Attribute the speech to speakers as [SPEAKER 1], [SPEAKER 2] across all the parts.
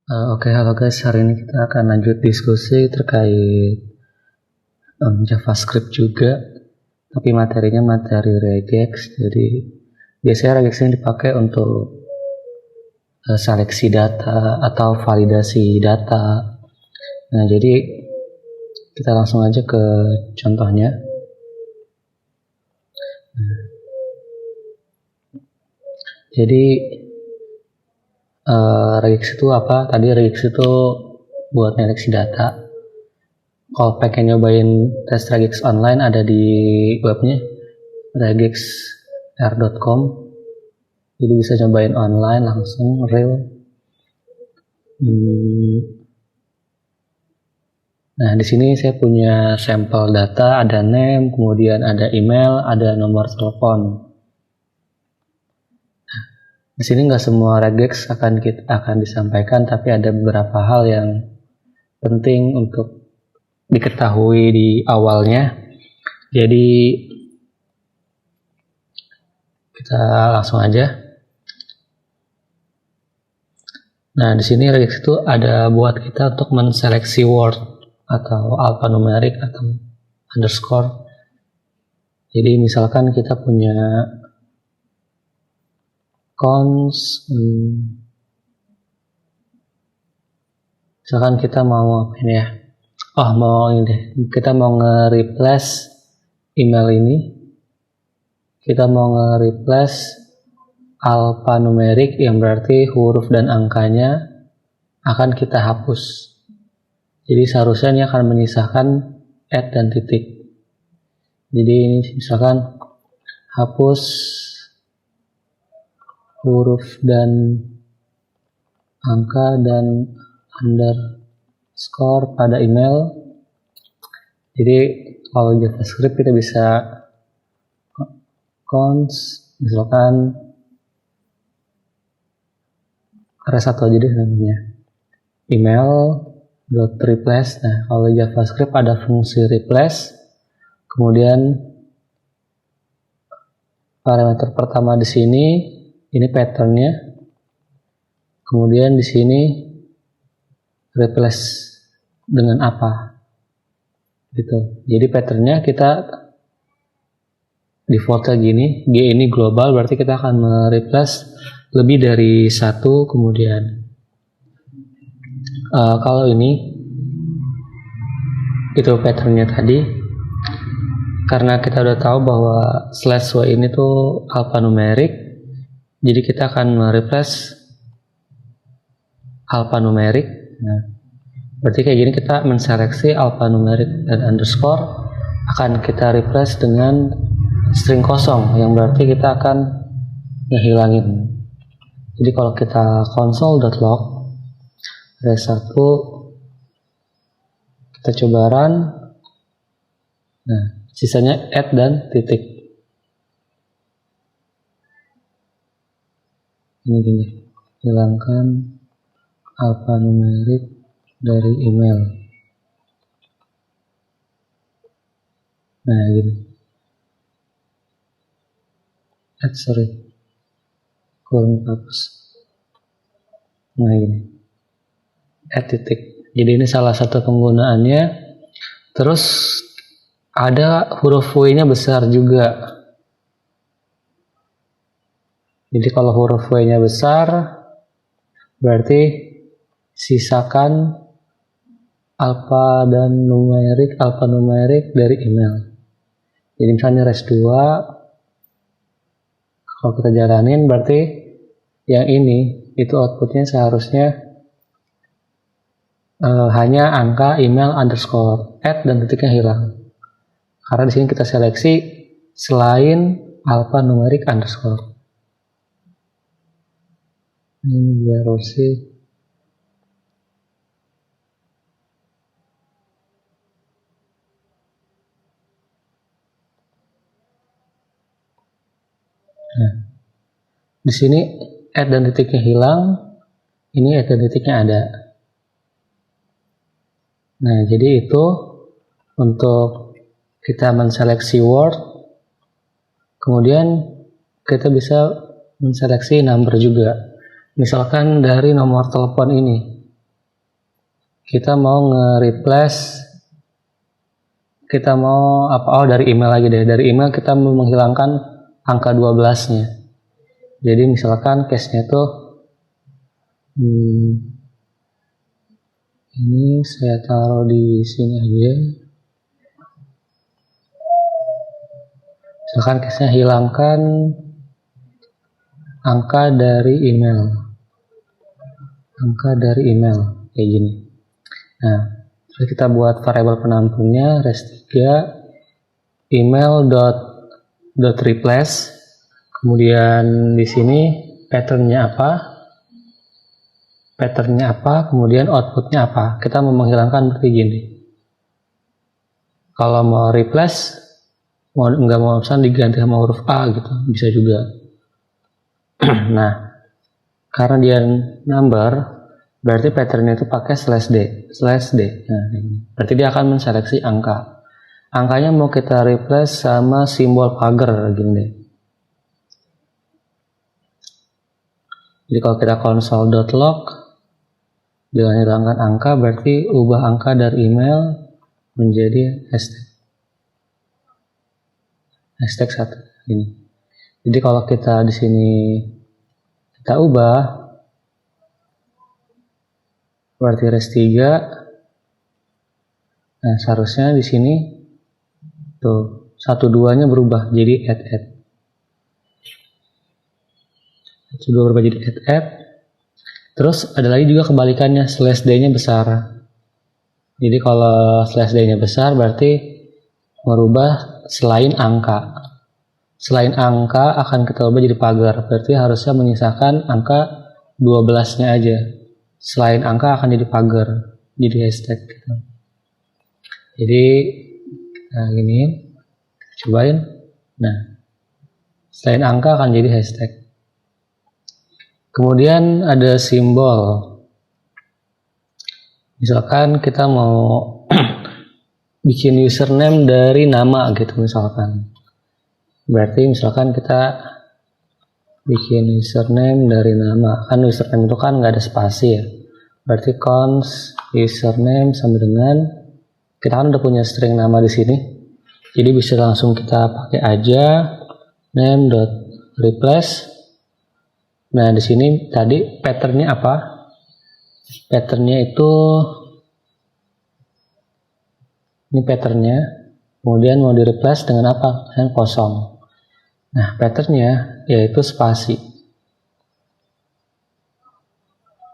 [SPEAKER 1] Oke, halo guys, hari ini kita akan lanjut diskusi terkait JavaScript juga, tapi materinya materi regex. Jadi biasanya regex ini dipakai untuk seleksi data atau validasi data. Nah, jadi kita langsung aja ke contohnya. Jadi regex itu apa? Tadi regex itu buat seleksi data. Kalau pengen nyobain tes regex online, ada di webnya regexr.com. Jadi bisa cobain online langsung real. Nah, di sini saya punya sampel data, ada name, kemudian ada email, ada nomor telepon. Di sini nggak semua regex akan disampaikan, tapi ada beberapa hal yang penting untuk diketahui di awalnya. Jadi kita langsung aja. Nah, di sini regex itu ada buat kita untuk menseleksi word atau alphanumerik atau underscore. Jadi misalkan kita punya misalkan kita mau apa ini ya? Kita mau nge-replace email ini. Kita mau nge-replace alphanumerik yang berarti huruf dan angkanya akan kita hapus. Jadi seharusnya ini akan menyisakan at dan titik. Jadi ini misalkan hapus huruf dan angka dan underscore pada email. Jadi kalau JavaScript kita bisa misalkan satu aja deh namanya, email.replace. Nah, kalau JavaScript ada fungsi replace, kemudian parameter pertama di sini ini patternnya, kemudian di sini replace dengan apa gitu. Jadi patternnya kita defaultnya gini, G ini global, berarti kita akan mereplace lebih dari satu. Kemudian kalau ini itu patternnya tadi, karena kita udah tahu bahwa /w ini tuh alphanumerik, jadi kita akan mereplace alphanumerik. Nah, berarti kayak gini kita menseleksi alphanumerik dan underscore, akan kita replace dengan string kosong, yang berarti kita akan ngehilangin. Jadi kalau kita console.log ada satu, kita coba run. Nah, sisanya at dan titik. Ini gini, hilangkan alphanumerik dari email. Nah, gini. Kurang hapus. Nah, gini. Titik. Jadi ini salah satu penggunaannya. Terus ada huruf W-nya besar juga. Jadi kalau huruf W-nya besar, berarti sisakan alphanumerik dari email. Jadi misalnya res2, kalau kita jalanin berarti yang ini itu outputnya seharusnya hanya angka email underscore, at dan titiknya hilang. Karena di sini kita seleksi selain alphanumerik underscore. Ini biar sih. Nah, di sini at dan titiknya hilang, ini at dan titiknya ada. Nah, jadi itu untuk kita menseleksi word. Kemudian kita bisa menseleksi number juga. Misalkan dari nomor telepon ini, kita mau nge-replace, kita mau apa? Dari email lagi deh. Dari email kita mau menghilangkan angka 12-nya. Jadi misalkan case-nya tuh ini saya taruh di sini aja. Misalkan case-nya hilangkan angka dari email. Kayak gini. Nah, terus kita buat variabel penampungnya res3 email dot replace. Kemudian di sini patternnya apa, kemudian outputnya apa. Kita mau menghilangkan seperti gini. Kalau mau replace, nggak mau misalnya diganti sama huruf A gitu, bisa juga. Nah, karena dia number, berarti patternnya itu pakai /d. Nah, ini. Berarti dia akan menseleksi angka. Angkanya mau kita replace sama simbol pagar gini deh. Jadi kalau kita console.log dengan hilangkan angka, berarti ubah angka dari email menjadi hashtag 1 ini. Jadi kalau kita di sini kita ubah, berarti res3. Nah, seharusnya di sini tuh 1-2-nya berubah jadi add. 1-2 berubah jadi add. Terus ada lagi juga kebalikannya, /d-nya besar. Jadi kalau /d-nya besar berarti merubah selain angka. Selain angka akan kita ubah jadi pagar. Berarti harusnya menyisakan angka 12-nya aja. Selain angka akan jadi pagar, jadi hashtag gitu. Jadi gini, cobain. Nah, selain angka akan jadi hashtag. Kemudian ada simbol. Misalkan kita mau bikin username dari nama gitu misalkan. Berarti misalkan kita bikin username dari nama. Kan username itu kan nggak ada spasi ya. Berarti const username sama dengan, kita kan udah punya string nama di sini. Jadi bisa langsung kita pakai aja name.replace. Nah, di sini tadi patternnya apa? Patternnya itu ini patternnya. Kemudian mau di replace dengan apa? Dengan kosong. Nah, patternnya yaitu spasi.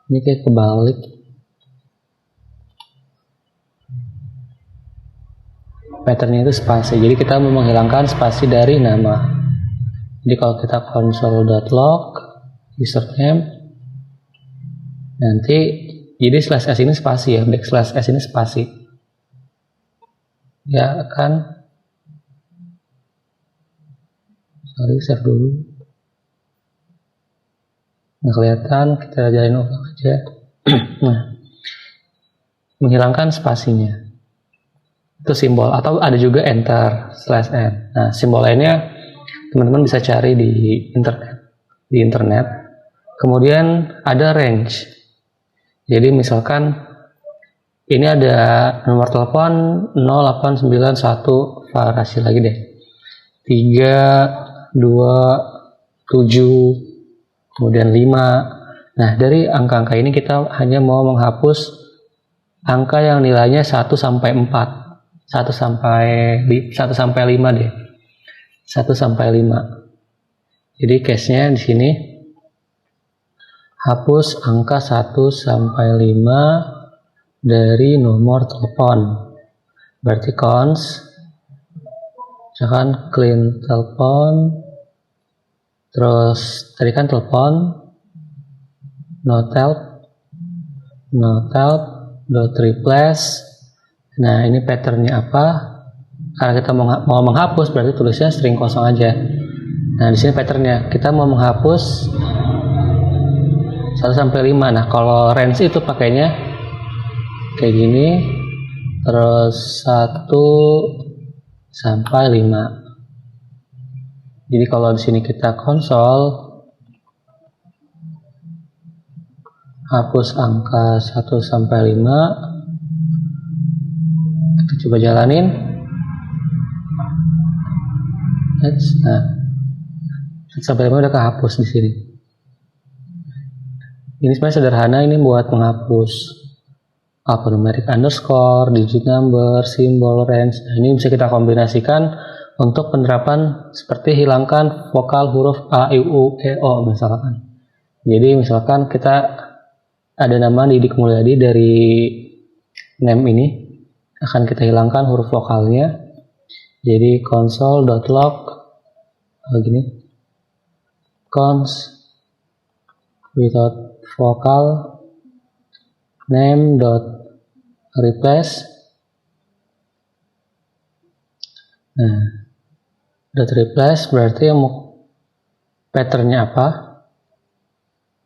[SPEAKER 1] Ini kayak kebalik. Patternnya itu spasi. Jadi kita mau menghilangkan spasi dari nama. Jadi kalau kita console.log username, nanti jadi /s ini spasi ya, /s ini spasi ya kan. Sorry, save dulu, nggak kelihatan, kita jalin ulang aja. Nah, menghilangkan spasinya itu simbol, atau ada juga enter /n. Nah, simbol lainnya teman-teman bisa cari di internet. Kemudian ada range. Jadi misalkan ini ada nomor telepon 0891, variasi lagi deh, 3, 2, 7, kemudian 5. Nah, dari angka-angka ini kita hanya mau menghapus angka yang nilainya 1 sampai 4. 1 sampai 5 deh. 1 sampai 5. Jadi case-nya di sini hapus angka 1 sampai 5 dari nomor telepon. Berarti const misalkan clean telepon, terus tadi kan telepon notel dot replace. Nah, ini patternnya apa? Karena kita mau menghapus, berarti tulisnya string kosong aja. Nah, di sini patternnya kita mau menghapus 1 sampai 5. Nah, kalau range itu pakainya kayak gini, terus 1 sampai 5. Jadi kalau di sini kita console hapus angka 1 sampai 5, Coba jalanin. Nah, sampai udah kehapus di sini. Ini sebenarnya sederhana, ini buat menghapus alphanumeric underscore, digit number, simbol, range. Nah, ini bisa kita kombinasikan untuk penerapan seperti hilangkan vokal huruf A, I, U, E, O misalkan. Jadi misalkan kita ada nama Didik Mulyadi, dari name ini akan kita hilangkan huruf vokalnya. Jadi console.log begini, cons without vocal name dot replace. Nah, dot replace berarti yang mau patternnya apa,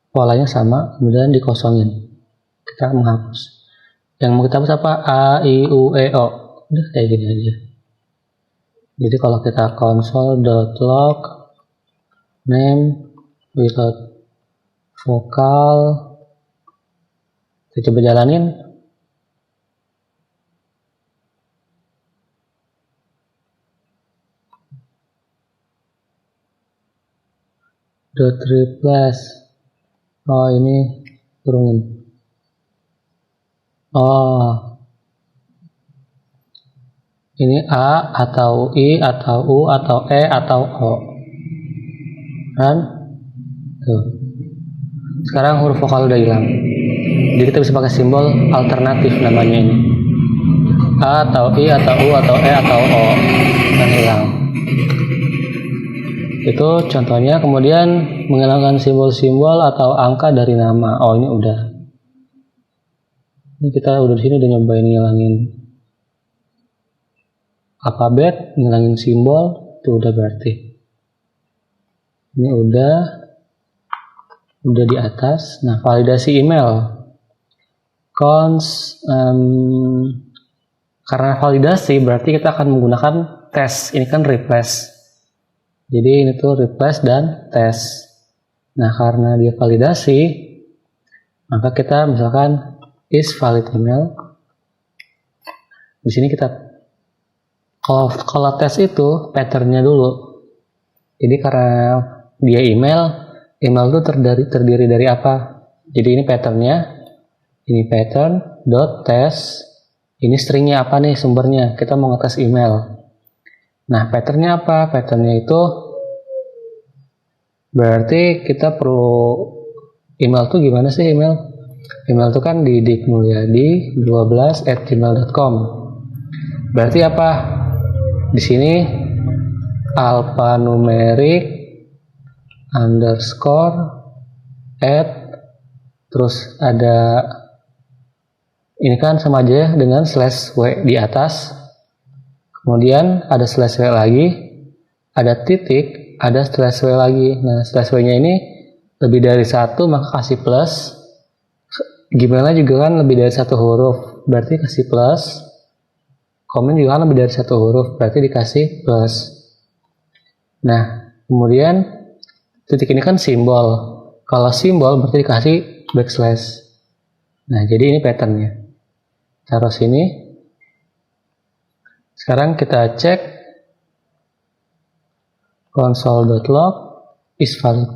[SPEAKER 1] polanya sama, kemudian dikosongin, kita menghapus. Yang mau kita hapus apa? A, I, U, E, O. Udah kayak gini aja. Jadi kalau kita console.log name without vokal, kita coba jalanin. Dot replace. Oh, ini turunin. Oh, ini A atau I atau U atau E atau O kan tuh. Sekarang huruf vokal udah hilang, jadi kita bisa pakai simbol alternatif namanya ini, A atau I atau U atau E atau O dan hilang. Itu contohnya. Kemudian menghilangkan simbol-simbol atau angka dari nama. Oh, ini udah. Ini kita udah di sini udah nyobain ngilangin alfabet, ngilangin simbol, itu udah berarti. Ini udah di atas. Nah, validasi email. Karena validasi berarti kita akan menggunakan tes. Ini kan replace. Jadi ini tuh replace dan tes. Nah, karena dia validasi, maka kita misalkan is valid email. Di sini kita kalau tes itu patternnya dulu. Jadi karena dia email itu terdiri dari apa? Jadi ini patternnya, ini pattern dot test. Ini stringnya apa nih sumbernya? Kita mau ngetes email. Nah, patternnya apa? Patternnya itu berarti kita perlu email tuh gimana sih email? Email itu kan didikmulyadi12@gmail.com. Berarti apa? Di sini alphanumeric underscore add, terus ada ini kan sama aja dengan slash w di atas, kemudian ada slash w lagi, ada titik, ada slash w lagi. Nah, slash w nya ini lebih dari 1 maka kasih plus. Gimana juga kan lebih dari 1 huruf, berarti kasih plus. Komen juga kan lebih dari 1 huruf, berarti dikasih plus. Nah, kemudian titik ini kan simbol. Kalau simbol berarti dikasih backslash. Nah, jadi ini patternnya. Taruh sini. Sekarang kita cek console.log is valid.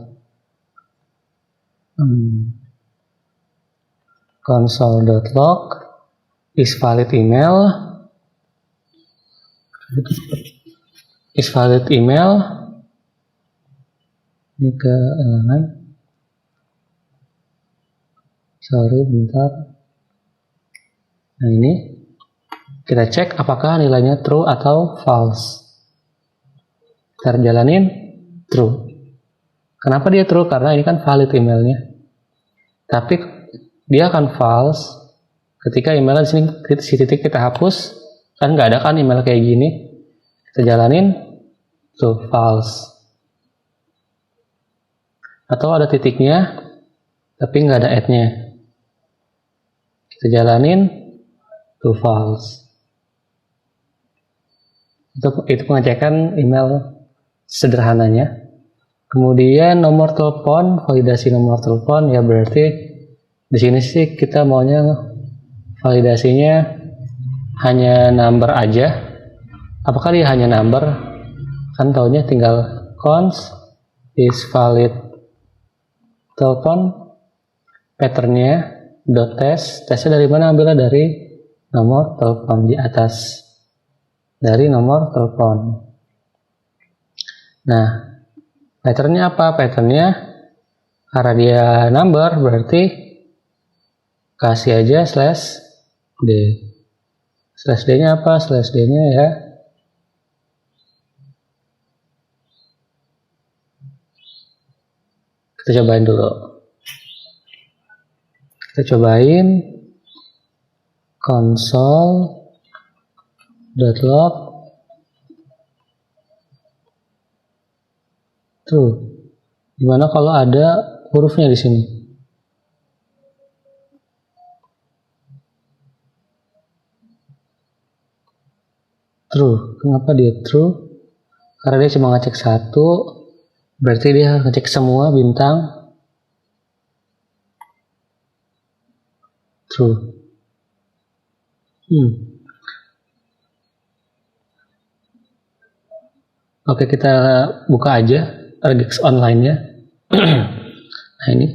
[SPEAKER 1] Console.log is valid email. Is valid email. Ini ke elemen. Sorry, bentar. Nah, ini kita cek apakah nilainya true atau false. Kita jalanin true. Kenapa dia true? Karena ini kan valid emailnya. Tapi dia akan false ketika emailnya di sini si titik kita hapus. Kan nggak ada kan email kayak gini. Kita jalanin tuh false. Atau ada titiknya tapi nggak ada add-nya. Kita jalanin tuh false. Itu pengecekan email sederhananya. Kemudian nomor telepon, validasi nomor telepon ya berarti di sini sih kita maunya validasinya hanya number aja. Apakah dia hanya number? Kan taunya tinggal const is valid telepon, patternnya dot test. Testnya dari mana? Ambilnya dari nomor telepon di atas, dari nomor telepon. Nah, patternnya apa? Patternnya karena dia number berarti kasih aja slash d. Slash d nya apa? Slash d nya ya kita cobain dulu. Kita cobain console.log tuh. Gimana kalau ada hurufnya di sini? True. Kenapa dia true? Karena dia cuma ngecek satu, berarti dia ngecek semua bintang. True. Oke, kita buka aja regex online-nya. Nah ini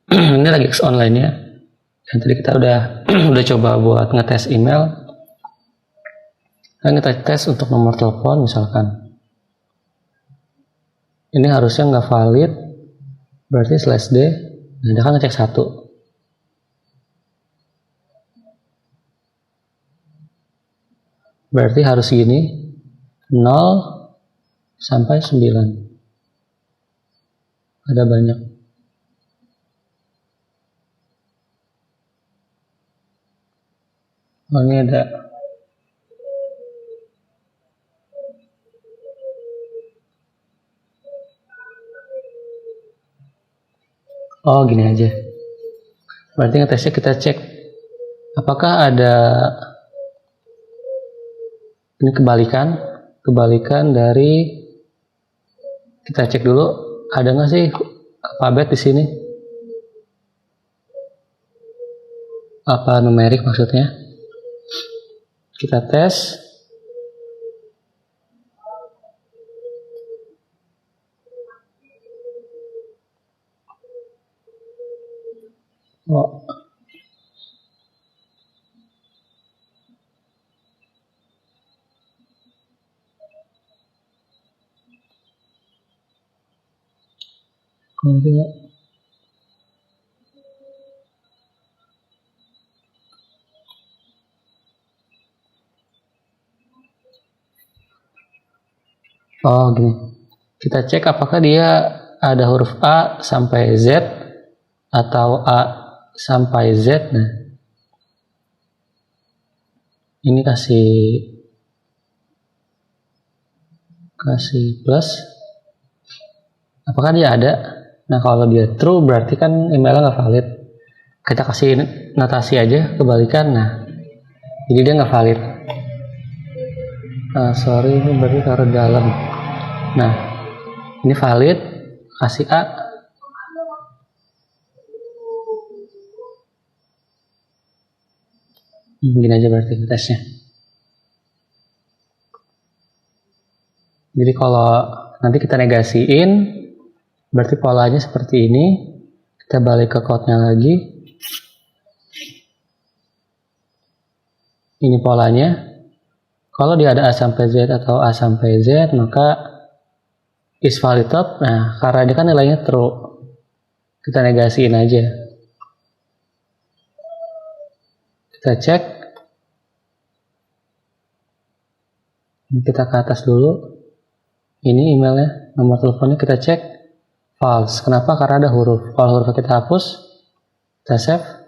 [SPEAKER 1] ini regex online-nya. Dan tadi kita udah coba buat ngetes email. Dan kita tes untuk nomor telepon misalkan. Ini harusnya nggak valid, berarti slash d. Nah, dia kan ngecek satu. Berarti harus gini, 0 sampai 9. Ada banyak. Oh, ini ada. Oh, gini aja. Berarti ngetesnya kita cek apakah ada ini kebalikan dari, kita cek dulu ada nggak sih alfabet di sini, apa numerik maksudnya. Kita tes. Oh gini, kita cek apakah dia ada huruf A sampai Z atau A sampai Z. Nah, ini kasih plus. Apakah dia ada? Nah, kalau dia true berarti kan emailnya nggak valid. Kita kasih notasi aja kebalikan. Nah, jadi dia nggak valid. Sorry, ini berarti taruh dalam. Nah, ini valid, kasih A. Begini aja berarti tesnya. Jadi kalau nanti kita negasiin, berarti polanya seperti ini. Kita balik ke code-nya lagi. Ini polanya. Kalau dia ada A sampai Z atau A sampai Z, maka is valid top. Nah, karena dia kan nilainya true, kita negasiin aja. Kita cek. Kita ke atas dulu. Ini emailnya, nomor teleponnya kita cek false. Kenapa? Karena ada huruf. Kalau hurufnya kita hapus, kita save.